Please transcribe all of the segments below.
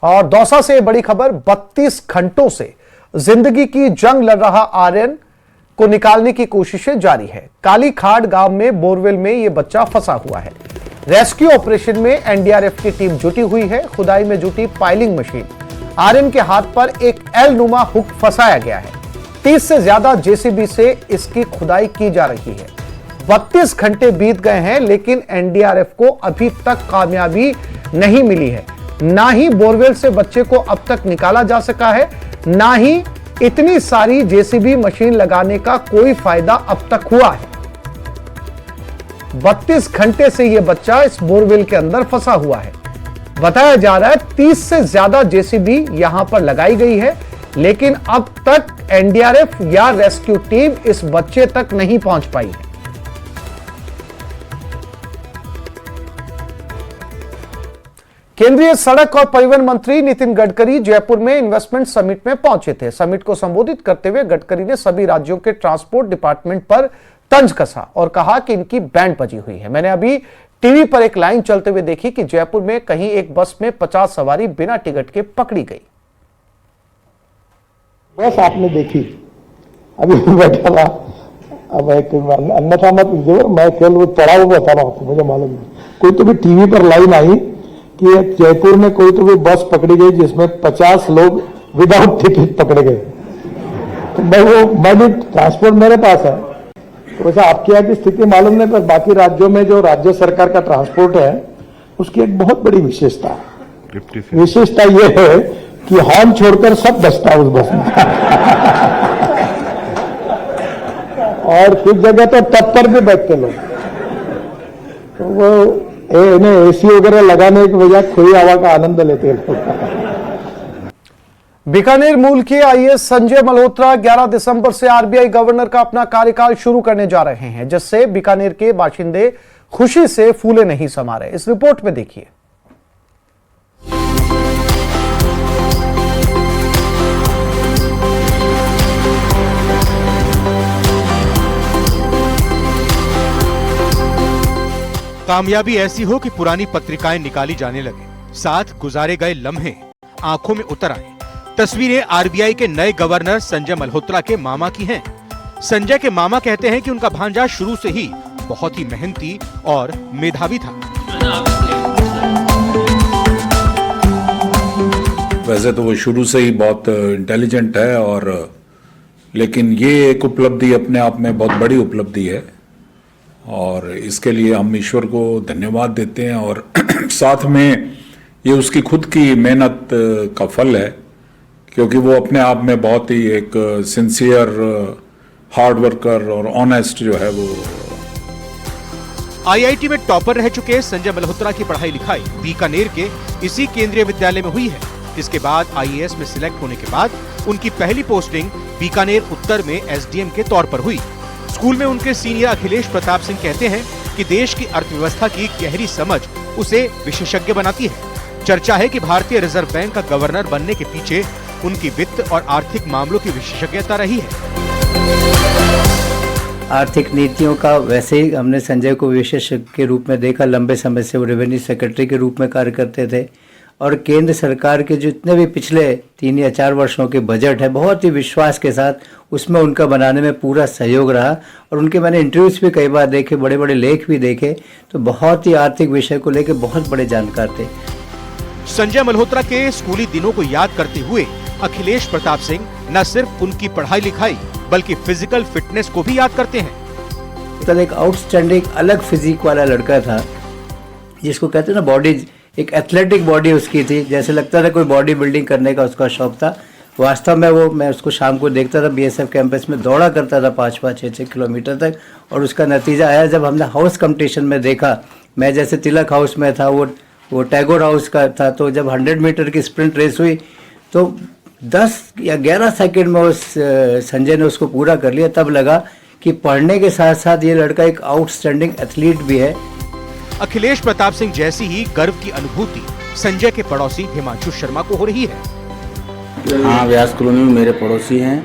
और दौसा से बड़ी खबर, 32 घंटों से जिंदगी की जंग लड़ रहा आर्यन को निकालने की कोशिशें जारी है। काली खाड़ गांव में बोरवेल में यह बच्चा फंसा हुआ है। रेस्क्यू ऑपरेशन में एनडीआरएफ की टीम जुटी हुई है। खुदाई में जुटी पाइलिंग मशीन। आर्यन के हाथ पर एक एल नुमा हुक फंसाया गया है। 30 से ज्यादा जेसीबी से इसकी खुदाई की जा रही है। 32 घंटे बीत गए हैं, लेकिन एनडीआरएफ को अभी तक कामयाबी नहीं मिली है। ना ही बोरवेल से बच्चे को अब तक निकाला जा सका है, ना ही इतनी सारी जेसीबी मशीन लगाने का कोई फायदा अब तक हुआ है। 32 घंटे से यह बच्चा इस बोरवेल के अंदर फंसा हुआ है। बताया जा रहा है 30 से ज्यादा जेसीबी यहां पर लगाई गई है, लेकिन अब तक एनडीआरएफ या रेस्क्यू टीम इस बच्चे तक नहीं पहुंच पाई है। केंद्रीय सड़क और परिवहन मंत्री नितिन गडकरी जयपुर में इन्वेस्टमेंट समिट में पहुंचे थे। समिट को संबोधित करते हुए गडकरी ने सभी राज्यों के ट्रांसपोर्ट डिपार्टमेंट पर तंज कसा और कहा कि इनकी बैंड बजी हुई है। मैंने अभी टीवी पर एक लाइन चलते हुए देखी कि जयपुर में कहीं एक बस में 50 सवारी बिना टिकट के पकड़ी गई। बस आपने देखी, अभी बैठा था, अब अन्यथा मत लीजिए, मैं केवल वो पढ़ा हुआ बता रहा हूँ, मुझे मालूम नहीं। कोई तो भी टीवी पर लाइन आई कि जयपुर में कोई तो भी बस पकड़ी गई जिसमें 50 लोग विदाउट टिकट पकड़े गए। तो मैं भी ट्रांसपोर्ट मेरे पास है, तो वैसे आपके यहाँ की स्थिति मालूम नहीं, पर बाकी राज्यों में जो राज्य सरकार का ट्रांसपोर्ट है उसकी एक बहुत बड़ी विशेषता है। विशेषता यह है कि हॉर्न छोड़कर सब बचता है उस बस में। और कुछ जगह तो तब पर भी बैठते लोग, तो वो इन्हें एसी वगैरह लगाने की वजह खुली हवा का आनंद लेते हैं। बीकानेर मूल के आईएएस संजय मल्होत्रा 11 दिसंबर से आरबीआई गवर्नर का अपना कार्यकाल शुरू करने जा रहे हैं, जिससे बीकानेर के बाशिंदे खुशी से फूले नहीं समा रहे। इस रिपोर्ट में देखिए। कामयाबी ऐसी हो कि पुरानी पत्रिकाएं निकाली जाने लगे, साथ गुजारे गए लम्हे आंखों में उतर आए। तस्वीरें आरबीआई के नए गवर्नर संजय मल्होत्रा के मामा की हैं। संजय के मामा कहते हैं कि उनका भांजा शुरू से ही बहुत ही मेहनती और मेधावी था। वैसे तो वो शुरू से ही बहुत इंटेलिजेंट है, और लेकिन ये एक उपलब्धि अपने आप में बहुत बड़ी उपलब्धि है, और इसके लिए हम ईश्वर को धन्यवाद देते हैं। और साथ में ये उसकी खुद की मेहनत का फल है, क्योंकि वो अपने आप में बहुत ही एक सिंसियर, हार्ड वर्कर और ऑनेस्ट जो है वो। आईआईटी में टॉपर रह चुके संजय मल्होत्रा की पढ़ाई लिखाई बीकानेर के इसी केंद्रीय विद्यालय में हुई है। इसके बाद आईएएस में सिलेक्ट होने के बाद उनकी पहली पोस्टिंग बीकानेर उत्तर में एसडीएम के तौर पर हुई। स्कूल में उनके सीनियर अखिलेश प्रताप सिंह कहते हैं कि देश की अर्थव्यवस्था की गहरी समझ उसे विशेषज्ञ बनाती है। चर्चा है कि भारतीय रिजर्व बैंक का गवर्नर बनने के पीछे उनकी वित्त और आर्थिक मामलों की विशेषज्ञता रही है। आर्थिक नीतियों का वैसे ही हमने संजय को विशेषज्ञ के रूप में देखा। लंबे समय से वो रेवेन्यू सेक्रेटरी के रूप में कार्य करते थे, और केंद्र सरकार के जितने भी पिछले 3 या 4 वर्षों के बजट है, बहुत ही विश्वास के साथ उसमें उनका बनाने में पूरा सहयोग रहा। और उनके मैंने इंटरव्यूज भी कई बार देखे, बड़े बड़े लेख भी देखे, तो बहुत ही आर्थिक विषय को लेकर बहुत बड़े जानकार थे। संजय मल्होत्रा के स्कूली दिनों को याद करते हुए अखिलेश प्रताप सिंह न सिर्फ उनकी पढ़ाई लिखाई बल्कि फिजिकल फिटनेस को भी याद करते हैं। तो एक आउटस्टैंडिंग अलग फिजिक वाला लड़का था, जिसको कहते हैं ना बॉडी, एक एथलेटिक बॉडी उसकी थी, जैसे लगता था कोई बॉडी बिल्डिंग करने का उसका शौक था। वास्तव में वो, मैं उसको शाम को देखता था बीएसएफ कैंपस में, दौड़ा करता था 5-5, 6-6 किलोमीटर तक, और उसका नतीजा आया जब हमने हाउस कंपटीशन में देखा। मैं जैसे तिलक हाउस में था, वो टैगोर हाउस का था, तो जब 100 मीटर की स्प्रिंट रेस हुई तो 10 या 11 सेकंड में उस संजय ने उसको पूरा कर लिया। तब लगा कि पढ़ने के साथ साथ ये लड़का एक आउटस्टैंडिंग एथलीट भी है। अखिलेश प्रताप सिंह जैसी ही गर्व की अनुभूति संजय के पड़ोसी हिमांशु शर्मा को हो रही है। हाँ, व्यास कॉलोनी में मेरे पड़ोसी हैं,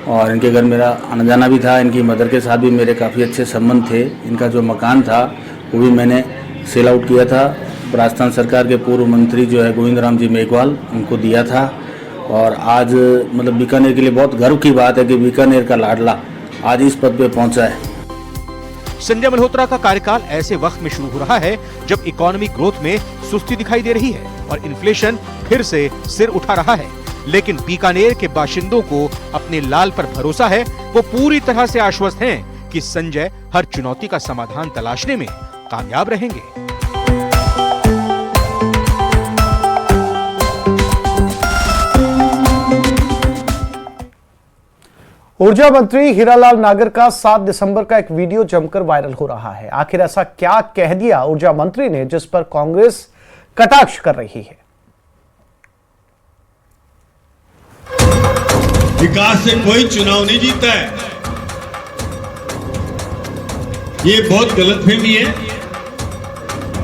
और इनके घर मेरा आना जाना भी था। इनकी मदर के साथ भी मेरे काफ़ी अच्छे संबंध थे। इनका जो मकान था वो भी मैंने सेल आउट किया था राजस्थान सरकार के पूर्व मंत्री जो है गोविंद राम जी मेघवाल, उनको दिया था। और आज मतलब बीकानेर के लिए बहुत गर्व की बात है कि बीकानेर का लाडला आज इस पद पे पहुंचा है। संजय मल्होत्रा का कार्यकाल ऐसे वक्त में शुरू हो रहा है जब इकोनॉमिक ग्रोथ में सुस्ती दिखाई दे रही है और इन्फ्लेशन फिर से सिर उठा रहा है। लेकिन बीकानेर के बाशिंदों को अपने लाल पर भरोसा है। वो पूरी तरह से आश्वस्त हैं कि संजय हर चुनौती का समाधान तलाशने में कामयाब रहेंगे। ऊर्जा मंत्री हीरालाल नागर का 7 दिसंबर का एक वीडियो जमकर वायरल हो रहा है। आखिर ऐसा क्या कह दिया ऊर्जा मंत्री ने जिस पर कांग्रेस कटाक्ष कर रही है? विकास से कोई चुनाव नहीं जीता है, ये बहुत गलतफहमी है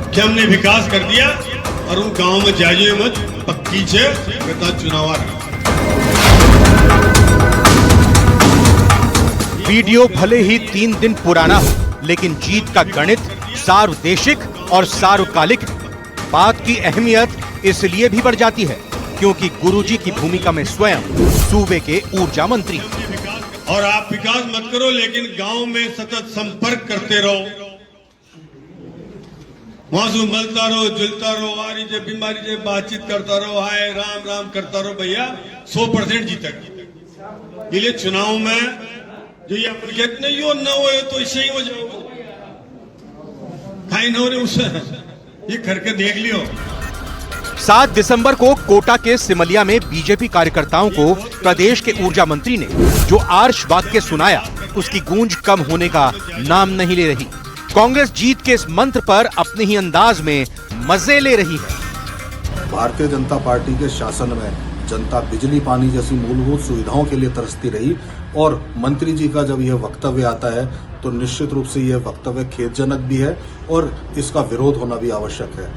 कि हमने विकास कर दिया और उन गांव में जाइए मत पक्की से चुनाव आ रहा। वीडियो भले ही 3 दिन पुराना हो, लेकिन जीत का गणित सार्वदेशिक और सार्वकालिक है। बात की अहमियत इसलिए भी बढ़ जाती है क्योंकि गुरुजी की भूमिका में स्वयं सूबे के ऊर्जा मंत्री। और आप विकास मत करो, लेकिन गांव में सतत संपर्क करते रहो, वहां से मिलता रहो, जुलता रहो, आ रही जे बीमारी जे बातचीत करता रहो, हाय राम राम करता रहो, भैया 100% जीतेगा। ये लिए चुनाव में जो ये अप्रिकेट नहीं हो न हो तो इससे ही हो जाओ, खाई न हो रहे उससे ये करके देख लियो। 7 दिसंबर को कोटा के सिमलिया में बीजेपी कार्यकर्ताओं को प्रदेश के ऊर्जा मंत्री ने जो आर्ष वाक्य सुनाया, उसकी गूंज कम होने का नाम नहीं ले रही। कांग्रेस जीत के इस मंत्र पर अपने ही अंदाज में मजे ले रही है। भारतीय जनता पार्टी के शासन में जनता बिजली पानी जैसी मूलभूत सुविधाओं के लिए तरसती रही और मंत्री जी का जब यह वक्तव्य आता है तो निश्चित रूप से यह वक्तव्य खेदजनक भी है और इसका विरोध होना भी आवश्यक है।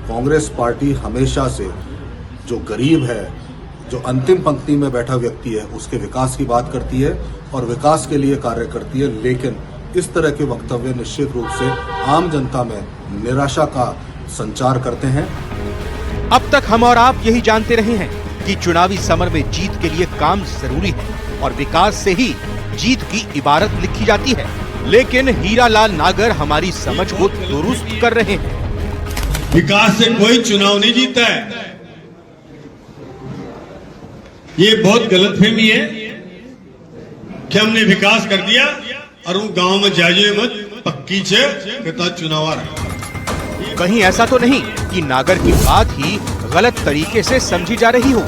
कांग्रेस पार्टी हमेशा से जो गरीब है, जो अंतिम पंक्ति में बैठा व्यक्ति है, उसके विकास की बात करती है और विकास के लिए कार्य करती है, लेकिन इस तरह के वक्तव्य निश्चित रूप से आम जनता में निराशा का संचार करते हैं। अब तक हम और आप यही जानते रहे हैं कि चुनावी समर में जीत के लिए काम जरूरी है और विकास से ही जीत की इबारत लिखी जाती है। लेकिन हीरालाल नागर हमारी समझ को दुरुस्त कर रहे हैं। विकास से कोई चुनाव नहीं जीता है, ये बहुत गलतफहमी है कि हमने विकास कर दिया और उन गांव में जाइए मत पक्की से चुनाव आ रहा। कहीं ऐसा तो नहीं कि नागर की बात ही गलत तरीके से समझी जा रही हो,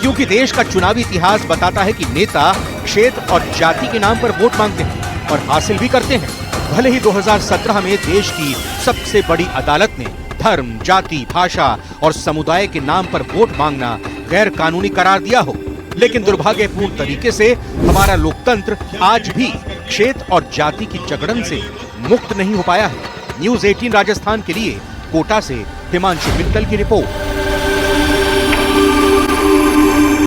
क्योंकि देश का चुनावी इतिहास बताता है कि नेता क्षेत्र और जाति के नाम पर वोट मांगते हैं और हासिल भी करते हैं। भले ही 2017 में देश की सबसे बड़ी अदालत ने धर्म, जाति, भाषा और समुदाय के नाम पर वोट मांगना गैर कानूनी करार दिया हो, लेकिन दुर्भाग्यपूर्ण तरीके से हमारा लोकतंत्र आज भी क्षेत्र और जाति की जकड़न से मुक्त नहीं हो पाया है। न्यूज़ 18 राजस्थान के लिए कोटा से हिमांशु मित्तल की रिपोर्ट।